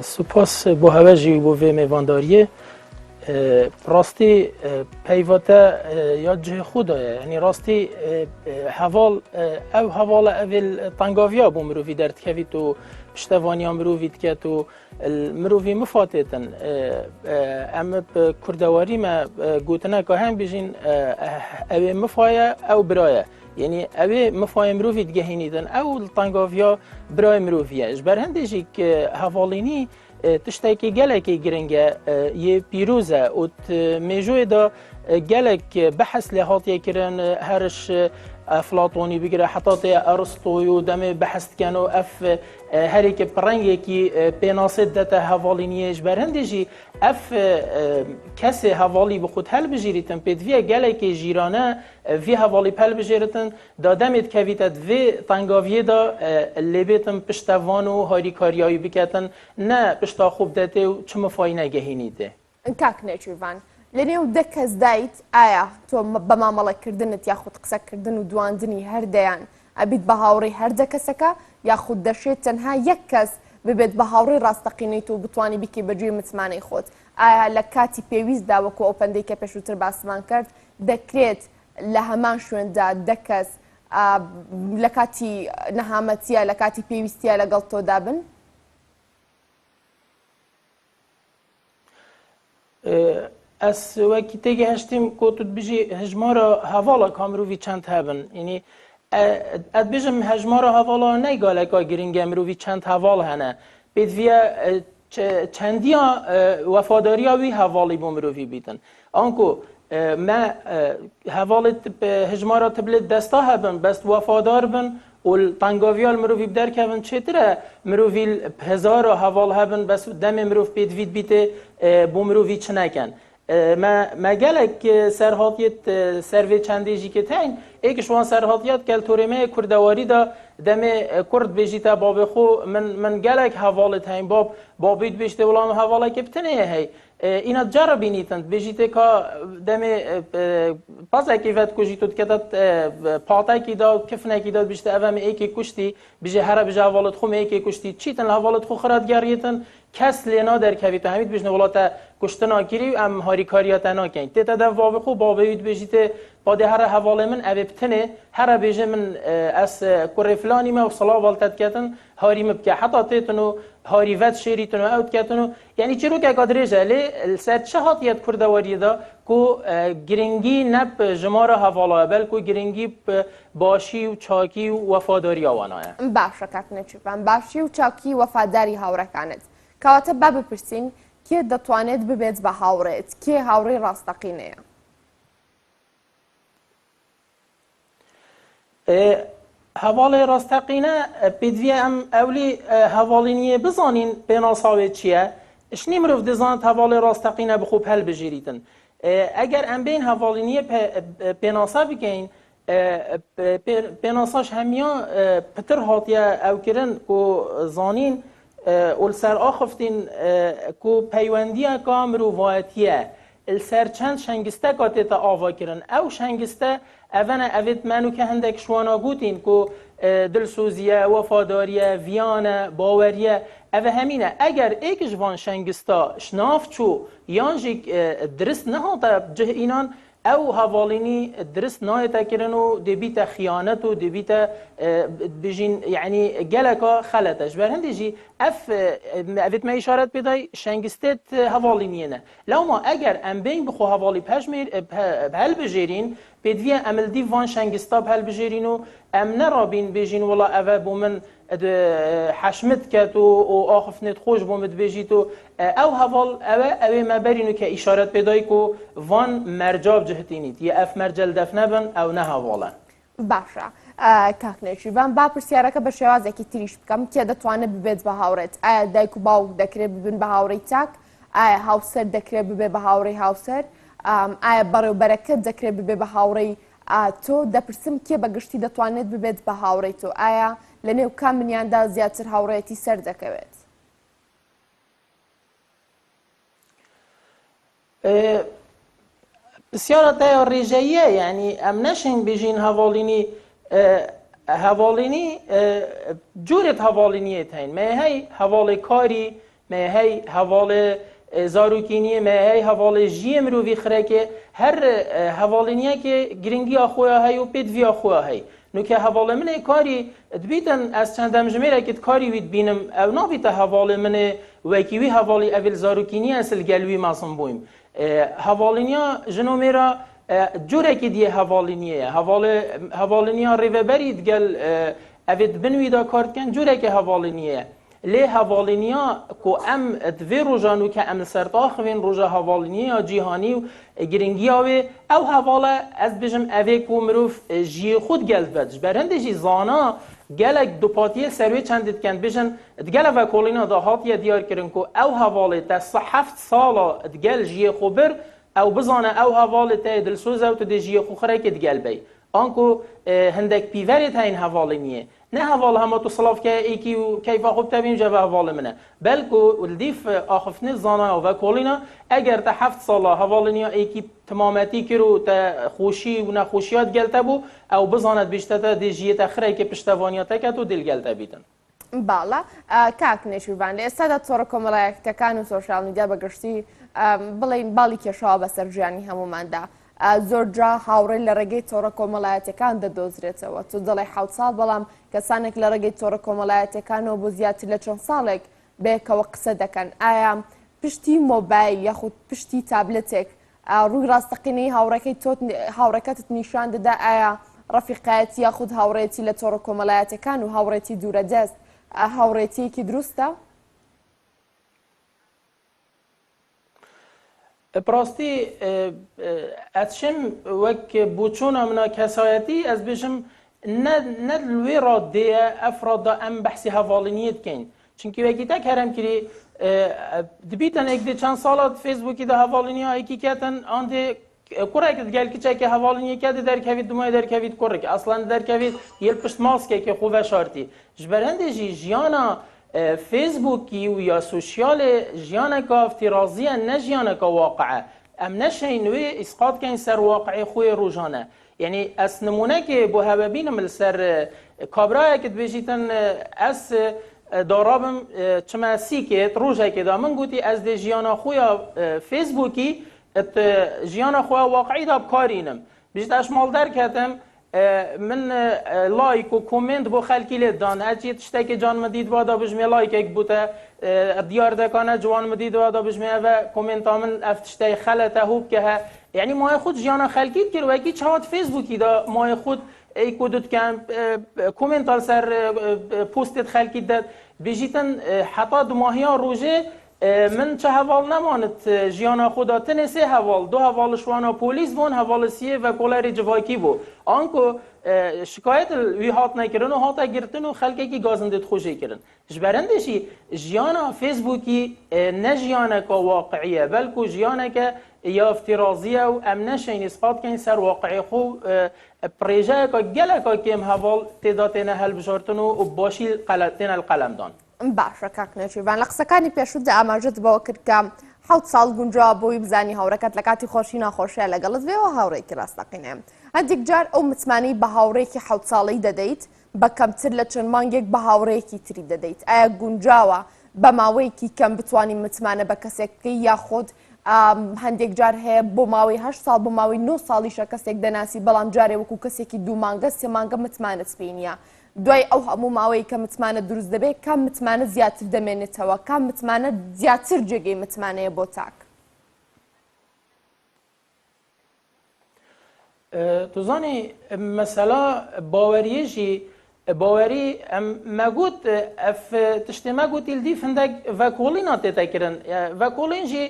سپاس بۆ هەوەژی بۆ vê mêvandariyê rastî peyvete ya cihê xwe da ye yanî rastî heval ew hevala evê tengaviya bû mirovî derdikevît û piştevaniya mirovî diket û mirovî mifatêtin em bi kurdewarî me gotineka heng bijîn ew ê mifaye ew biraye yani evê mifayê mirovî digehînîtin ew li tengaviya birayê mirovî ye ji ber hindê jî hevalînî tiştekî gelekî giring e yê pîroz e û mêjoyê da gelek behs lê hatiye kirin heriş Eflatonî bigire heta tê Aristoyû demê behs dikin û ev herêkî pirengekî pênasê dete hevalîniyê ji ber hindê jî ev kesê hevalî bi xwe helbijêrîtin pêdiviya gelekê jîrane vê hevalî helbijêritin da demê dikevîte vê tengaviyê da lêbêtin piştevan û harîkariyayî biketin ne pişta xwe bidetê û çi mifayî negehînî کاک نێچوان لەنێو دە کەس دایت ئایا تۆ بە مامەڵەکردنت یاخود قسەکردن و دواندنی هەردەیان ئەبیت بە هاوڕێی هەردە کەسەکە یاخود دەشێت تەنها یەک کەس ببێت بە هاوڕێی ڕاستەقینەیت و بتوانی بکی بەجێ متمانەی خۆت ئایا لە کاتی پێویستدا وەکو ئەو پەندەی کە پێشووتر باسمان کرد دەکرێت لە هەمان شوێندا دە کەس لە کاتی نەهامەتیە لە کاتی پێویستیە لەگەڵ تۆدا بن؟ Ez wekî tê gehiştîm ku tu dibêjî hejmara hevala ka mirovî çend hebin yanî ez dibêjim hejmara hevala ne galeka giring e mirovî çend heval hene pêdiviya çendiya wefadariya wî hevalî bû mirovî bîtin anku me hevalê hejmara tibilê desta hebin best wefadar bin û tengaviya mirovî bi derkevin çêtir e mirovî hezara heval hebin bes demê mirov pêdivî bîtê bû mirovî çi nekin me gelek serhatiyet servê çendê jî ket heyn êkî ji wan serhatiyet keltorêmeyê kurdewarî da demê kurd bêjî te babê xwe min gelek hevalit heyn babê dibêjî te wila min hevalekê bitinê ye hey îna cara bînîtin dibêjî te ka demê pazekê vet ku jî tu diketet patekî da kifinekî da dibêjî te ev em êkê kuştî bijî here bijî hevalit xwe me êkê kuştî çîtin li hevalit xwe xiratgeriyêtin kes lê naderkevîte hemî dibêjin wila te kuştina kirî û em harîkariya te nakin tê te dev babê xwe babê wî dibêjî te padê here hevalê min ev ê bitinê here bêje min ez kurê filanî me û silav te diketin harî min bike heta têtin û harî vet şêrîtin û ew diketin û yanî çîrokeka dirêj e lê li ser çi hatiye kurdewariyê da ku giringî ne ji mara hevala ye belku giringî başî û çakî û wefadariya wan ye باشە کاک نێچوان باشی و چاکی وەفاداری هاوڕەکانت کەواتە با بپرسین کێ دەتوانێت ببێت بە هاوڕێت کێ هاوڕێی ڕاستەقینەیە hevalê rastaqîne pêdiviya em ewlî hevalîniyê bizanîn pênasa wê çi ye işnî mirov dizanit hevalê rastaqîne bi xwe helbijêrîtin eger em bên hevalîniyê pênasa bikein pênasaş hemiya pitir hatiye ew kirin ku zanîn û li ser axiftin ku peywendiyeka mirovayetiye li ser çend şengisteka tête ava kirin ew şengiste evene evêt menûke hindek ji wan gotîn ku dilsûziye wefadariye viyane baweriye ev hemîne eger êkî ji van şengista şnav çû yan jî dirist nehate cih înan ew hevalînî dirist nayete kirin û dêbîte xiyanet û dêbîte bijîn yanî geleka xelete ji ber hindê jî ev evêt me îşaret pêday şengistê hevalîniyê ne lewma eger em bên bi xwe hevalî helbijêrîn pêdiviya em li dîv van şengista helbijêrîn û em nerabîn bêjîn wila ev e bû min حشمت کت و آخفنت خوش بومد بجیت و او هوال اوه ما برینو که اشارت پیدای کو وان مرجاب جهتینید یه اف مرجل دفنه بن او نه هوالن باشە کاک نێچوان با پرسیارەکە بە شێوازێکی تریش بکەم کێ دەتوانێت ببێت بە هاوڕێت ئایا دایک و باوک دەکرێت ببن بە هاوڕێی چاک ئایا هاوسەر دەکرێت ببێ بە هاوڕێی هاوسەر ئایا بەڕێوبەرەکەت دەکرێت ببێ بە هاوڕێی تۆ دەپرسم کێ بەگشتی دەتوانێت ببێت بە هاوڕێی تۆ ئایا لە نێو کام منیاندا زیاتر هاوڕێتی سەر دەکەوێت بسیارە تای ڕێژەیە یعنی ئەم نەشین بێژین هەواڵینی جورێت هەواڵینیت هەین مە هەی هەواڵی کاری ما هی حوال زاروکینی ما هی حوال جی مروی خره که هر حوالینیه که گرینگی آخویا هی و پید وی آخویا هی نو که حوال من کاری دبیتن از چندم جمیره که کاری وید بینم او نابیت حوال من وکیوی حوالی اول زاروکینی اصل گلوی ماسم بویم حوالینیا جنو میرا جوره که دیه حوالینیه حوالینیا ریوبرید گل اوید بنویدا کارت کن جوره که حوالینیه لی حوالینیا کو ام دوی روزانو که ام سرطاخ وین روزا حوالینیا جیهانی و گرینگی آوی او حواله از بجم اوی کو مروف جی خود گلد بدش برنده جی زانا گلک دوپاتی سروی چندید کن بجن دگل و کولینا دا هاتیه دیار کرن کو او حواله تا 7 سالا دگل جی خوبر او بزانه او حواله تا دلسوز او تا دی جی خو خره که دگل بی آنکو هندک پیوریت این حواله نیه نه حوال همه تو صلاف که ایکی و کیف خوب تبین جوه حوال منه بلکو الدیف آخفنه زانا و کولینا اگر تا 7 ساله حوالنیا ایکی تمامتی کرو تا خوشی و نخوشیات گلته بو او بزاند بیشتر تا دیجیت اخره که پشتوانیات که تو دل گلته بیتن بالا کاک نێچیروان لە ئێستادا تۆڕە کۆمەڵایەتەکان و سۆشیال میدیا بەگشتی بڵین باڵی کێشاوە بەسەر ژیانی هەموماندا زۆرجا هاوڕێ لە ڕێگەی تۆڕە کۆمەڵایەتەکان دەدۆزرێتەوە تو دەڵێ 7 ساڵ بەڵام کەسانێک لە ڕێگەی تۆڕە کۆمەڵایەتەکانەوە بۆ زیاتر لە چەند ساڵێک بەیەکەوە قسە دەکەن ئایا پشتی مۆبایل یاخود پشتی تابلتێک ڕووی ڕاستەقینەی هاوڕێکەتت نیشان دەدا ئایا ڕەفیقایەتی یاخود هاوڕێتی لە تۆڕە کۆمەڵایەتەکان و هاوڕێتی دوورەدەست هاوڕێتیەکی دروستە؟ براستی اتشم وک بوچونا منا کسایتی از بشم نه لوی را دیه افراد ام بحثی حوالینیت کن چونکه وکی تا کرم کری دبیتن ایک دی چند سالات فیسبوکی ده حوالینی ها ایکی کتن آن دی کره که گل کچه که حوالینی که در کوید دمای در کوید کره که اصلا در کوید یل پشت ماسکه که خوبه شارتی جبرنده جی جیانا فیسبوکی و یا سوشیال جیانکا افترازی نه جیانکا واقعه ام نشین وی اسقاط کن سر واقعی خوی روزانه یعنی از نمونه که بو هبابینم لسر کابرای که بجیتن از دارابم چما سیکت روزه که دا من گوتی از دی جیانا خویا فیسبوکی ات جیانا خویا واقعی دا بکارینم بجیت اشمال در کتم من لایک و کومنت بو خلکی لید دان هرچی تشته که جان مدید وادا بجمه لایک اک بوده دیار دکانه جوان مدید وادا بجمه و کومنت آمن افتشته خلطه هوب که ها یعنی ماه خود جیانا خلکید کرد و اکی چهات فیسبوکی دا ماه خود ای کدوت کم کومنت آل سر پوستت خلکید داد بجیتن حتی دو ماهی ها روژه من چه حوال نماند جیانا خدا تنه سه حوال دو حوال شوانا پولیس بون حوال سیه و کولر جواکی بو آنکو شکایت وی هات نکردن و هات گرتن و خلقی که گازندت خوشی کردن جبرندشی جیانا فیسبوکی نه جیانا که واقعیه بلکو جیانا که یا افترازیه و امنش این اثبات کن سر واقعی خو پریجه که گله که کم حوال تعدادین هل بشارتن و باشی قلتین القلم دان باشە کاک نێچیروان لە قسەکانی پێشووتدا ئاماژەت بەوە کرد کە 7 ساڵ گونجاوە بۆی بزانی هاوڕێکەت لە کاتی خۆشی ناخۆشیە لەگەڵت بێەوە هاوڕێکی ڕاستەقینێ هەندێک جار ئەو متمانەی بە هاوڕێکی 7 ساڵەی دەدەیت بە کەمتر لە چەند مانگێک بە هاوڕێکی تری دەدەیت ئایا گونجاوە بە ماوەیەکی کەم بتوانین متمانە بە کەسێکەکەی یاخۆت هەندێک جار هەیە بۆ ماوەی 8 ساڵ بۆ ماوەی 9 ساڵیشە کەسێک دەناسی بەڵام جارێ وەکو کەسێکی 2 مانگە 3 مانگە متمانەت پێی نییە دوای ئەو هەموو ماوەی کە متمانە دروست دەبێت کام متمانە زیاتر دەمێنێتەوە کام متمانە زیاتر جێگەی متمانەیە بۆ تاک توزانی مثلا باوریشی باوری مگوت اف تشتی مگوت الدیف هندک وکولین تیتا کرن وکولین جی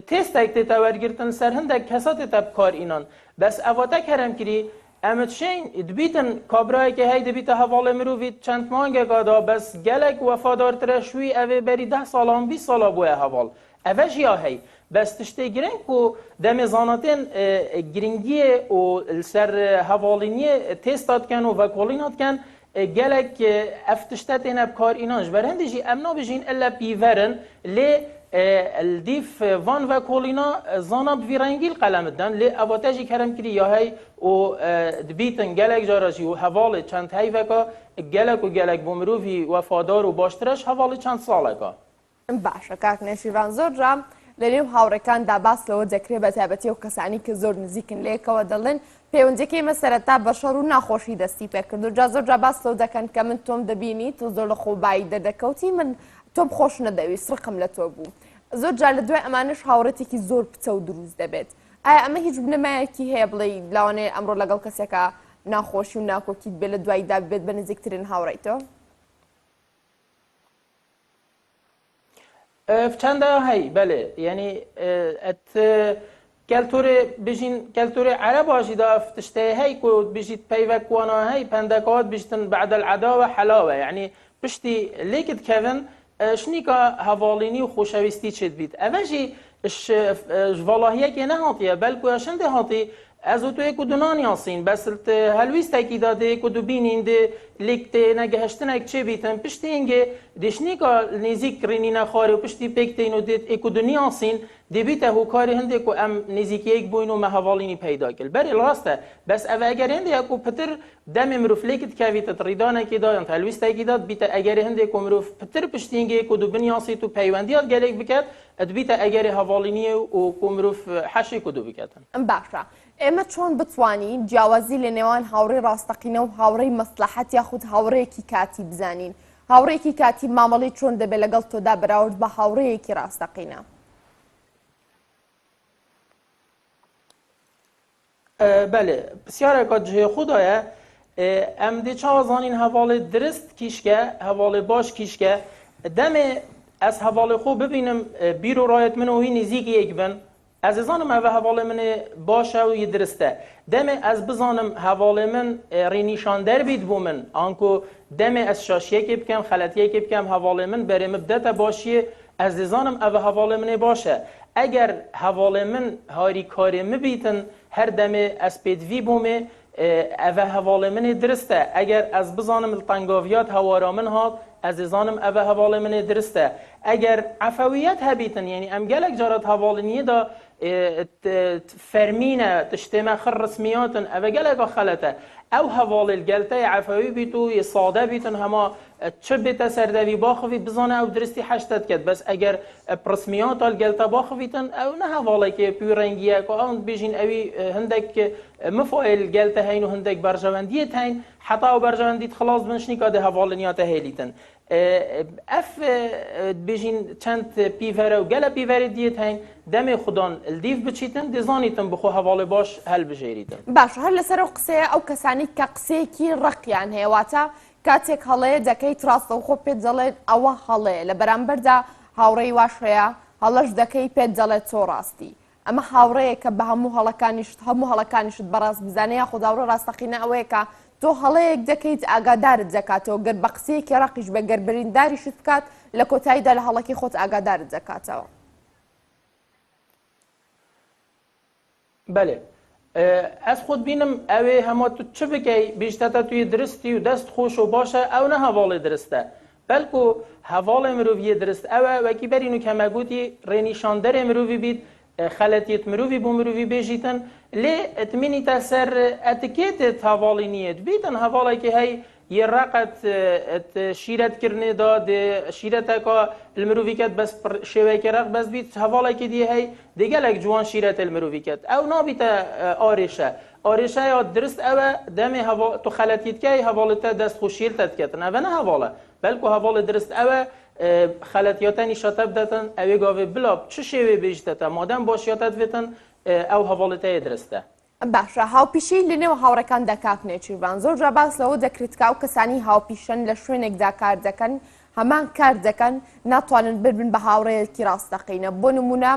تست تیتا ورگرتن سر هندک کسات تیتا بکار اینان بس اواتا کرم کری امت شین دبیتن کابرای که هی دبیت حواله مروید چند مانگه گادا بس گلک وفادارتره شوی اوه بری 10 سالان 20 سالا بوه حوال اوه جیا هی بس تشتی گرنگ کو دم زاناتین گرنگی و سر حوالینی تستات کن و وکولینات کن گلک افتشتتین ابکار اینانش برهنده جی امنا بجین الا بیورن لی الدیف وان و کولینا زانا بویرنگیل قلم دن لی اواتجی کرم کری یا هی و دبیتن گلک جاراجی و حوال چند هی وکا گلک و گلک بومروفی وفادار و باشترش حوال چند ساله کا باشە کاک نێشیروان زۆر جام لەنێو هاوڕێکاندا باس لەوە دەکرێت بە تایبەتی و کەسانی کە زۆر نزیکن لێکەوە دەڵێن پەیوەندیەکەی مەسەرەتا بەشەڕ و ناخۆشی دەستی پێکرد و جا زۆر جا باس لەو دەکەن کە من تۆم دەبینی تۆ زۆر لە خۆبایی دەدەکەوتی من تۆم خۆش نەدەوی سڕقم لە تۆ بوو زۆر جا لە دوای ئەمانش هاوڕێتێکی زۆر پچە و دروست دەبێت ئایا ئەمە هیچ بنەمایەکی هەیە بڵێ لاوانەیە ئەمڕۆ لەگەڵ کەسێکە ناخۆشی و ناکۆکیت بێت لە دوایدا بێت بە نزیکترین هاوڕێیتەوە چەندە هەی بەێ ینی کەلتورێ بژین کەلتورێ عەرەباشیدا تشتێ هەی کو بژیت پەیوەکوانە هەی پەندەکات بیشتن بعد العەداوە حەلاوە یعنی پشتی لێکت کەڤن شنیکە هەواڵینی و خۆشەویستی چێت بیت ئەڤەژی ڤڵاهیەکێ نەهاتیە بەلکو شەندێ هاتی ez û tu ê ku du naniyasîn bes helwîstekî da dê ku du bînîn dê lêk tê negehiştinek çê bîtin piştî hingê dêşnîka nêzik kirînîne xwarê û piştî pêk tên û dê ê ku du niyasîn dêbîte hûkarê hindê ku em nêzîkiyek bûyn û me hevalînî peyda kir berê rast e bes ev eger hindê ku pitir demê mirov lêkit kevîtit rîdanekê da yan helwîstekî da bîte egerê hindê ku mirov pitir piştî hingê ku du binyasît û peywendiyat gelek biket dibîte egerê hevalîniyê û ku mirov heşê ku du biketin باشە ئێمە چۆن بتوانین جیاوازی لە نێوان هاوڕێی ڕاستەقینە و هاوڕێی مەسلحەت یاخود هاوڕەیەکی کاتی بزانین هاوڕێکی کاتی مامەڵی چۆن دەبێت لەگەڵ تۆدا بەراورد بە هاوڕەیەکی ڕاستەقینە بەێ پرسیارێکات جهێ خوددایە ئەم دێ چاوەزانین هەواڵێ درست کیشکە هەواڵێ باش کیشکە دەمێ ئەس هەواڵێ خۆ ببینم بیر و ڕایەت منەوەی نزیکی یەک بن ez ê zanim ev hevalê min ê baş e û yê dirist e demê ez bizanim hevalê min rênîşander bît bû min an ku demê ez şaşiyekê bikim xeletiyekê bikim hevalê min berê min bidete başiyê ez dê zanim ev hevalê min ê baş e eger hevalê min harîkarê min bîtin her demê ez pêdivî bûmê ev hevalê min ê dirist e eger ez bizanim li tengaviyat hewara min hat ez ê zanim ev hevalê min ê dirist e eger efewiyet hebîtin yanî em gelek carat hevalîniyê da fermîne tiştê me xir rismiyatin ev geleka xelet e ew hevalê gelteyê efewî bît û yê sade bîtin hema çi bête serdevî baxivî bizane ew diristî heştet ket bes eger rismiyata gelta baxivîtin ew ne hevalekê pî rengiye ku ew bêjîn ewî hindek mifayil gelte heyn û hindek berjewendiyê heyn heta ew berjewendît xilas bin şnîka de hevalîniyata hêlîtin ev bêjîn çend pîvere û gele pîverê diyet heyn demê xudan dîv biçîtin dêzanîtin bixwe hevalê baş helbijêrîtin باش هەر لەسەر ئەو قسەیە ئەو کەسانی کە قسەیەکی ڕقیان هەیە واتە کاتێک هەڵەیە دەکەیت ڕاستەوخۆ پێت دەڵێت ئەوە هەڵەیە لە بەرامبەردا هاوڕێی واش هەیە هەڵەش دەکەی پێت دەڵێت تۆ ڕاستی ئەمە هاوڕەیە کە بە هەموو هەڵەکانیشت بەڕاست بزانێ یاخود هاوڕێ ڕاستەقینە ئەوەیە کە تۆ هەڵەیەک دەکەیت ئاگادارت دەکاتەوە گەر بە قسەیەکی ڕقیش بە گەربرینداریشت بکات لە کۆتاییدا لە هەڵەکی خۆت ئاگادارت دەکاتەوە بەێ ez xwe bînim ew ê hema tu çi bikey bêjtete tu yê diristî û dest xweş û baş e ew ne hevalê dirist e belku hevalê miroviyê dirist ew e wekî berîn û keme gotî rênîşanderê mirovî bît xeletiyet mirovî bû mirovî bêjîtin lê etmînîte ser etikêtê hevalîniyê dibîtin hevalekê hey yê reqet şîretkirinê da dê şîreteka li mirovî ket bes şêwekê req bes bît hevalekê diye hey dê gelek ciwan şîretê li mirovî ket ew nabîte arêşe arêşeya dirist ew e demê tu xeletîtkey hevalê te dest xwe şîr te diketin ev ne heval e belku hevalê dirist ew e xeletiyata nîşate bidetin ew ê gavê bila çi şêwê bêjte te madem başiyate divêtin ew hevalê te yê dirist e باشە هاوپیشەی لە نێو هاوڕەکاندا کاک نێچیروان زۆر جا باس لەوە دەکرێت کە ئەو کەسانی هاوپیشەن لە شوێنێکدا کار دەکەن هەمان کار دەکەن ناتوانن ببن بە هاوڕێیەکی ڕاستەقینە بۆ نمونە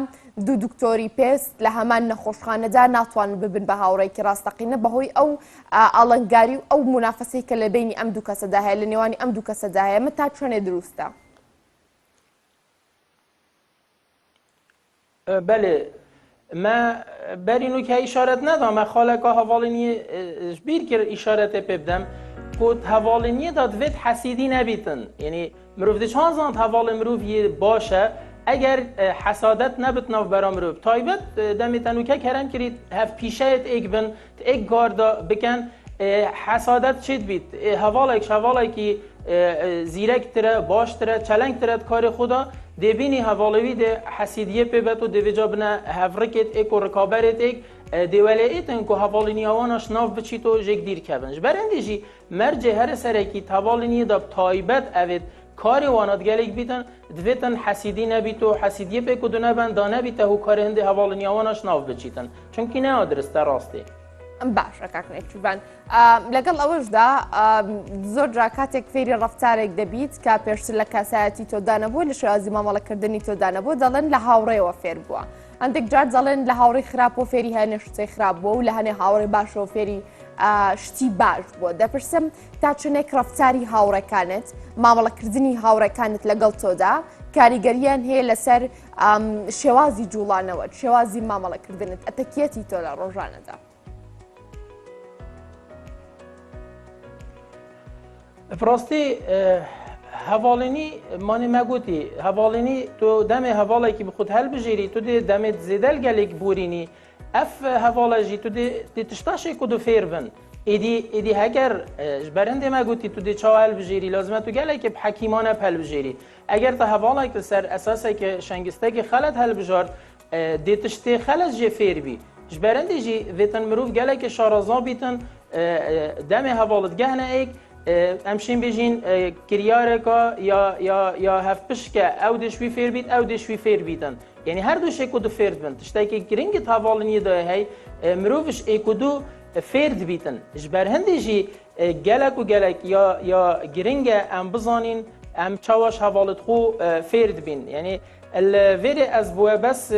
دوو دکتۆری پێست لە هەمان نەخۆشخانەدا ناتوانن ببن بە هاوڕێیەکی ڕاستەقینە بەهۆی ئەو ئاڵنگاری و ئەو منافەسەی کە لە بینی ئەم دوو کەسەدا هەیە لە نێوانی ئەم دوو کەسەدا هەیە ئەمە تا چۆنێ دروستە بەێ ما برینو که اشارت ندام ما خالقا حوالینی بیر کر اشارت پبدم کود حوالینی داد وید حسیدی نبیتن یعنی مروف دی چند زند حوال مروف یه باشه اگر حسادت نبت نو برام مروف تایبت دمیتنو که کرم کرید هف پیشهت ایک بن ایک گاردا بکن حسادت چید بیت حوالک زیرک تره باش تره چلنگ تره کار خدا دبینی حوالوی ده حسیدیه پیبت و دویجا بنا هفرکت ایک و رکابرت ایک دوله ایتن که حوالینی آوانش ناف بچیت و جگ دیر کبنش برنده جی مرجع هر سرکی حوالینی داب تایبت اوید کاری وانات گلیک بیتن دویتن حسیدی نبیتو حسیدیه پیکو دو نبند دانه بیته و کار هنده حوالینی آوانش ناف بچیتن چونکی نه درسته راسته باشە کاکنێک چوبان لەگەڵ ئەوەشدا زۆر جا کاتێک فێری ڕەفتارێک دەبیت کە پێشتر لە کاسایەتی تۆدانەبوو لە شێوازی مامەڵەکردنی تۆدانەبوو دەڵێن لە هاوڕێەوە فێر بووە هەندێک جار دەڵێن لە هاوڕێی خراپ و فێری هەنێ شتەی خراپ بووە و لە هەنێ هاوڕێی باشەوە فێری شتی باش بووە دەپرسم تا چنێک ڕەفتاری هاوڕەکانت مامەڵەکردنی هاوڕەکانت لەگەڵ تۆدا کاریگەریان هەیە لەسەر شێوازی جوڵانەوە شێوازی مامەڵەکردنت ئەتەکیەتی تۆ لە ڕۆژانەدا براستی هوالینی مانی مگوتی هوالینی تو دم هوالی که بخود هل بجیری تو دی دمت زیدل گلیک بورینی اف هوالا جی تو دی تشتاشی کدو فیرون ایدی هگر برنده مگوتی تو دی چا هل بجیری لازمه تو گلیک بحکیمانه هل بجیری اگر تا هوالا که سر اساسه که شنگسته که خلط هل بجار دی تشتی خلط جی فیر بی جبرنده جی ویتن مروف گلیک شارازان بیتن دم هوالت گهنه ایک امشین بجین کریارکا یا هفت که او دشوی فیر بیت او دشوی فیر بیتن یعنی هر دو شکو دو فیرد بند تشتای که گرینگ تاوالنی دای هی مروفش ایکو دو فیرد بیتن جبر هندی جی گلک و گلک یا گرینگ ام بزانین ام چاواش حوالت خو فیرد بین یعنی الویری از بوه بس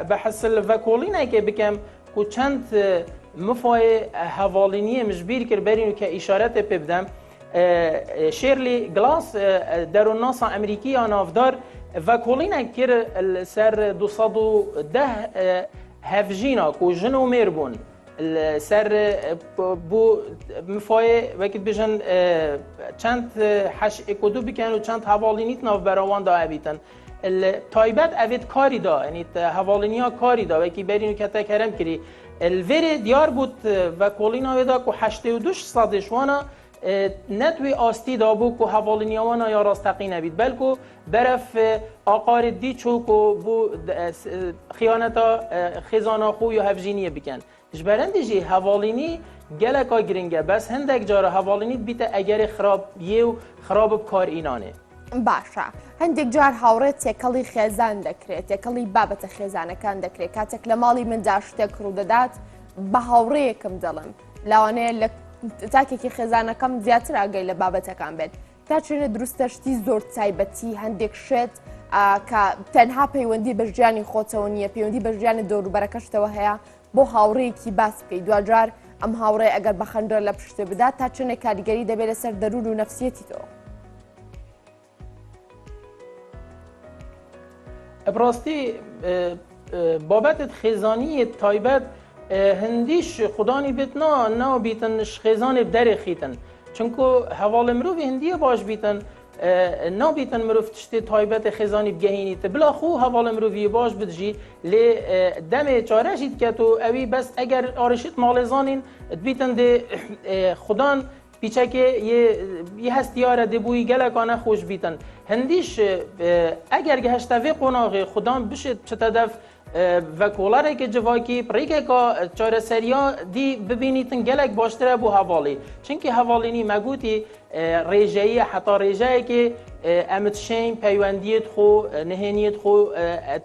بحث الوکولینه که بکم که چند مفای حوالینی مجبیر کر برینو که اشارت پیبدم شیرلی گلاس در ناسا امریکی آنافدار و کلینه کر سر 210 هفجینا کو جنو میربون سر بو مفای وقت بجن چند حش اکودو بکن و چند حوالینیت ناف براوان دا عبیتن تایبت اوید کاری دا یعنی حوالینی ها کاری دا وکی برینو که تکرم کری الوری دیار بود و کلینا ویدا کو 82 صدشوانا نتوی آستی دابو کو حوالینیوانا یا راستقی نبید بلکو برف آقار دی چوکو بو خیانتا خزانا خو یا هفجینیه بکن جبرندی جی حوالینی گلکا گرینگه بس هندک جاره حوالینی بیت اگر خراب یو خراب کار اینانه باشە هەندێک جار هاوڕێت تێکەڵی خێزان دەکرێت تێکەڵی بابەتە خێزانەکان دەکرێت کاتێک لە ماڵی مندا شتێک ڕوودەدات بە هاوڕێیەکم دەڵم لەوانەیە لە تاکێکی خێزانەکەم زیاتر ئاگەی لە بابەتەکان بێت تا چێنە دروستە شتی زۆر تایبەتی هەندێک شێت کە تەنها پەیوەندی بە ژیانی خۆتەوە نییە پەیوەندی بە ژیانی دەوروبەرەکەشتەوە هەیە بۆ هاوڕێیەکی باس بکەیت دوجار ئەم هاوڕێ ئەگەر بە خەندەر لە پشتێ بدات تا چێنێک کاریگەری دەبێت لەسەر دەروون و نەفسیەتی تۆ براستی بابت خیزانی تایبت هندیش خدانی بیت نه بیتنش خیزان بدر خیتن چونکو حوال مروف هندیه باش بیتن نه بیتن مروف تشتی تایبت خیزانی بگهینیت بلا خو حوال مروفی باش بدجی لی دم چارشید که تو اوی بس اگر آرشید مالزانین بیتن ده خدان پیچه که یه هستیاره دبوی گلکانه خوش بیتن هندیش اگر گهشتوی قناغی خدام بشید چتدف و کولاره که جواکی پریکه که چاره سریا دی ببینیتن گلک باشتره بو حوالی چونکه حوالینی مگوتی ریجهی حتی ریجهی که امت شین پیوندیت خو نهینیت خو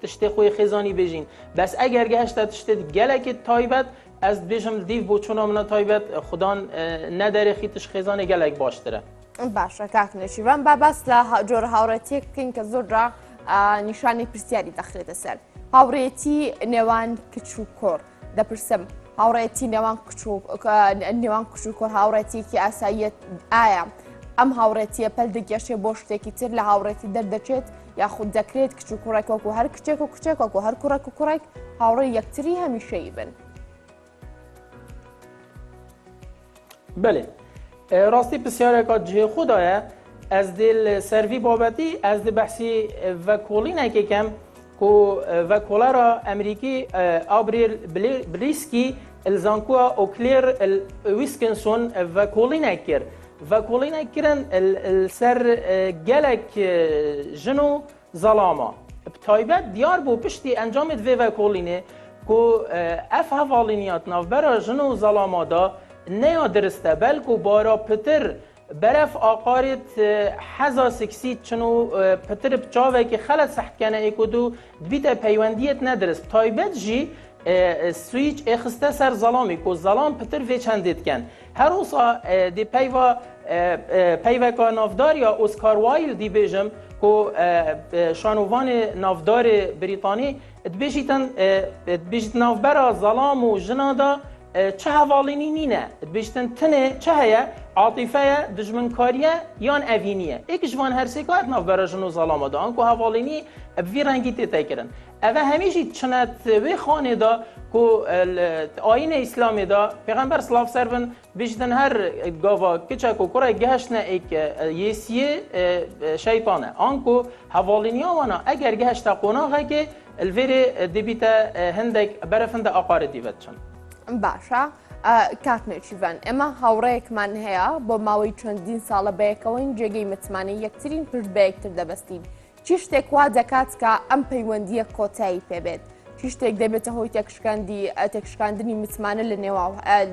تشتی خوی خیزانی بجین بس اگر گهشت تشتی گلک تایبت از بیشم دیو بو چون من تایبت خدان نداره خیتش خیزان گلک باشتره باشە کاکنێکیوان با باس لە جۆرە هاوڕێتیەک بکەین کە زۆرجا نیشانی پرسیاری دەخرێتە سەر هاوڕێتی نێوان کچ و کۆڕ دەپرسم هاوڕێتی نێوان کچ و کۆڕ هاوڕێتیەکی ئاساییەت ئایا ئەم هاوڕێتیە پەل دەگەشێ بۆ شتێکی تر لە هاوڕێتی دەردەچێت یاخود دەکرێت کچ و کوڕێک وەکو هەر کچێک و کچێک وەکو هەر کوڕێک و کوڕێک هاوڕێ یەکتری هەمیشەیی بن بله راستی بسیار که جه خدایه از دل سروی بابتی از دل بحثی وکولی نکیم که وکولا را امریکی آبریل بریسکی الزانکو اوکلیر ویسکنسون وکولی نکر و کلین کرن سر گلک جنو ظلاما بتایبت دیار بو پشتی انجامت و کلینه کو اف هوالینیات نافبرا جنو ظلاما دا نیا درسته بلکو بارا پتر برف آقارت حزا سکسید چنو پتر بچاوه که خلط سحت کنه ایکودو بیت پیوندیت ندرست تایبت جی سویچ اخسته سر ظلامی که ظلام پتر وی چندید کن هر اوسا دی پیوه که نافدار یا اسکار وایل دی بیجم که شانوان نافدار بریتانی بیجت نافبرا ظلام و جنادا چه حوالینی نینه بیشتن تنه چه هیا عاطفه دجمنکاریه یان اوینیه ایک جوان هر سیکات ناف برای جنو ظلام دا انکو حوالینی بوی رنگی تیتا کرن اوه همیشی چنت وی خانه دا که آین اسلامی دا پیغمبر صلاف سرون بیشتن هر گاوا کچک و کرای گهشنه ایک یسیه شیطانه انکو حوالینی آوانا اگر گهشتا قناغه که الویر دیبیتا هندک برفنده آقار دیوت چند باشە کاتنێکیڤەن ئێمە هاوڕەیەکمان هەیە بۆ ماوەی چەندین ساڵە بەیەکەوەین جێگەی متمانی یەکترین پشت بە یەکتر دەبەستین چی شتێک وا دەکات کە ئەم پەیوەندیە کۆتایی پێبێت چی شتێک دەبێتە هۆی تێکشکاندنی متمانە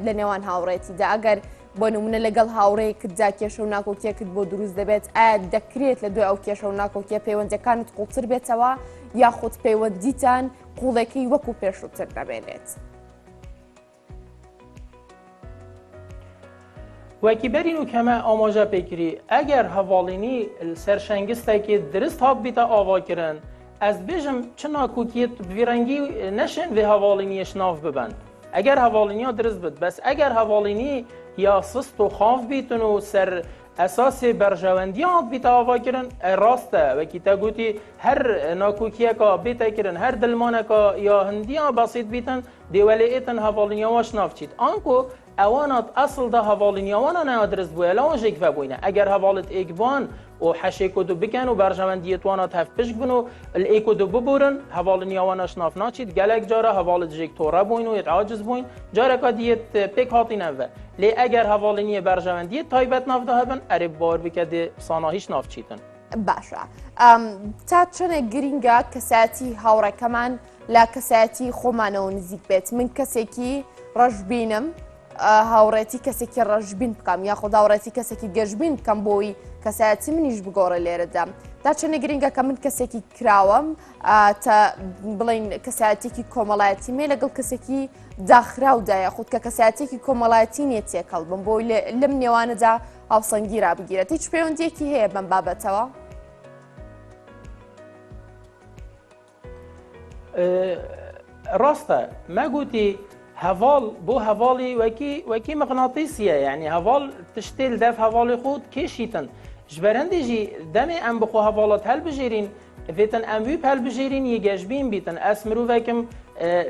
لە نێوان هاوڕێتیدا ئەگەر بۆ نمونە لەگەڵ هاوڕەیەکتدا کێشە و ناکۆکیەکت بۆ دروست دەبێت ئایا دەکرێت لە دوای ئەو کێشە و ناکۆکیە پەیوەندەکانت قوڵتر بێتەوە یاخود پەیوەندیتان قوڵێکی وەکو پێشووتر دەبێنێت وکی برین و کمه آماجه پیکری اگر حوالینی سرشنگسته که درست ها بیتا آوا کرن از بیجم چنا کوکیت بیرنگی نشن و حوالینیش ناف ببند اگر حوالینی ها درست بد بس اگر حوالینی یا سست و خاف بیتن و سر اساس برجواندی ها بیتا آوا کرن راسته وکی تا گوتی هر ناکوکیه که بیتا کرن هر دلمانه که یا هندی ها بسیط بیتن دیولی ایتن حوالینی هاش ناف چید آنکو اوانات اصل ده حوالینی وانا نه درست بوده لان جیک و بوینه اگر حوالت ایکبان و حشی کدو بکن و برجواندیت وانا تفپش بنو الایکودو ببورن حوالینی واناش ناف ناچید گلک جاره حوالت جیک توره بوین و عاجز بوین جاره که دیت پیک هاتی نوه لی اگر حوالینی برجواندیت تایبت ناف ده هبن اری بار بکده ساناهیش ناف چیتن باشە تا چنە گرینگە کەسایەتی هاوڕێکەمان لا کەسایەتی خۆمانەوە نزیک بێت من کەسێکی ڕەشبینم هاوڕێتی کەسێکی ڕەشبین بکەم یاخود هاوڕێتی کەسێکی گەشبین بکەم بۆی کەسایەتی منیش بگۆڕە لێرەدا تا چنە گرینگە کە من کەسێکی کراوەم تا بڵین کەسایەتێکی کۆمەڵایەتی مێ لەگەڵ کەسێکی داخراودا یاخود کە کەسایەتێکی کۆمەڵایەتی نیە تێکەڵ بم بۆی لەم نێوانەدا هاوسەنگی رابگیرێت هیچ پەیوەندیەکی هەیە بەم بابەتەوە راسته ما قوتي هوال بو هوالی وکی مغناطیسیه یعنی هوال تشتیل دف هوالی خود کشیتن جبرنده جی دمی ام بخو هوالات هل بجیرین فیتن ام وی پل بجیرین یه گجبین بیتن اسمرو وکم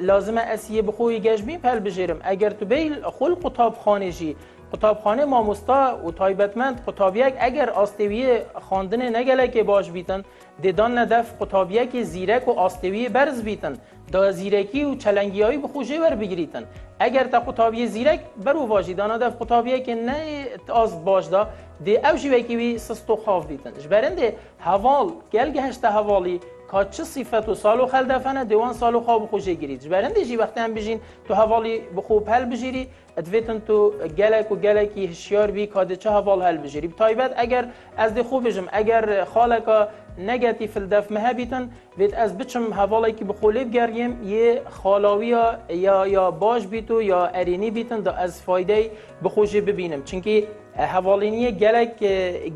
لازمه اسیه بخو یه گجبین پل بجیرم اگر تو بیل خل قطاب خانه جی قطابخانه ماموستا و تایبتمند قطابیک اگر آستویه خواندن نگله که باش بیتن دیدان ندف قطابیک زیرک و آستویه برز بیتن دا زیرکی و چلنگیایی بخوشه ور بگیریتن اگر تا قطابیه زیرک برو واجی دانا دف قطابیه که نه آست باش دا دی اوشی وکی وی سستو خواف بیتن جبرنده حوال گلگه هشته حوالی که چه صفت و سالو خل دفنه دیوان سالو خواب خوشه گیرید جبرنده جی وقتی هم بجین تو حوالی بخوب هل بجیری ادویتن تو گلک و گلکی هشیار بی که چه حوال هل بجیری بتایبت اگر از دی خوب بجم اگر خالکا نگاتیف الدف مهبیتن وید از بچم حوالی که بخولی بگریم یه خالاوی یا باش بیتو یا ارینی بیتن دا از فایده بخوشی ببینم چونکه حوالینی گلک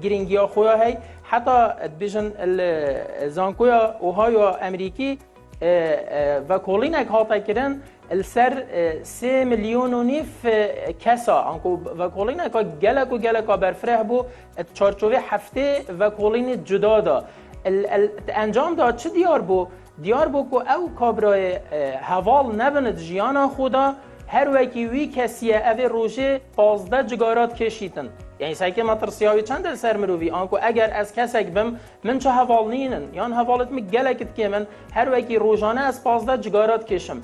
گرینگیا خویا هی حتی بیشن زانکویا اوهایو امریکی و کلینک هاتا کردن السر 3 میلیون و نیف کسا انکو و کلینک گلک برفره بو چارچوبه هفته و کلین جدا دا انجام داد چه دیار بو که او کابرای حوال نبند جیانا خودا هر وکی وی کسیه اوی روشه 15 جگارات کشیتن یعنی سایکه مترسیاوی چند سر مروی آنکو اگر از کسک بم من چه حوال نینن یان حوالت می گلکت که من هر وکی روزانه از 15 جگارات کشم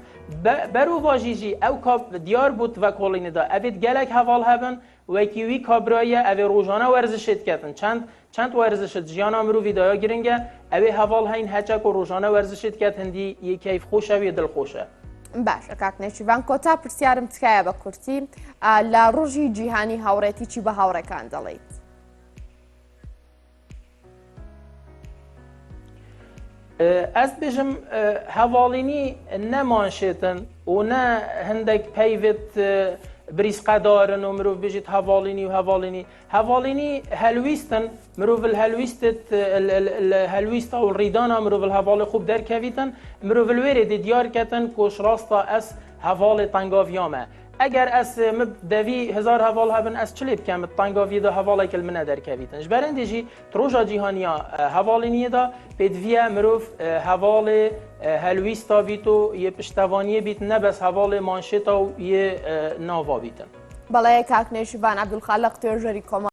برو واجیجی او کاب دیار بود و کلین دا اوید گلک حوال هبن وکی وی کابرای اوی روزانه ورزشت کردن چند ورزشت جیان مروی دایا گرنگه اوی حوال هین هچک و روزانه ورزشت کرد هندی یه کیف خوشه و دل خوشه. باشە کاک نێچیڤان کۆتا پرسیارم تکایە بە کورتی لە ڕۆژی جیهانی هاوڕێتی چی بە هاوڕێکان دەڵێیت؟ Ez bêjim hevalînî ne manşêtin û ne hindek peyvêt birîsqedarin û mirov bêjît hevalînî û hevalînî. Hevalînî helwîstin, mirov il helwîsta û rîdana mirov il hevalê xûb derkevîtin, mirov il wêrê dê diyar ketin ku ji rasta ez hevalê tengaviya me. Eger ez devî hezar heval hebin ez çi lê bikim tengaviyê de hevalek il min ne derkevîtin. Ji berendê jî roja cîhaniya hevalîniyê de pêdiviye mirov hevalê helwîsta bît û yê piştevaniyê bît nebes hevalê manşêta û yê nava bîtin. بەڵێ کاک نێچیڤان عەبدولخالق توێژەری کۆمەڵ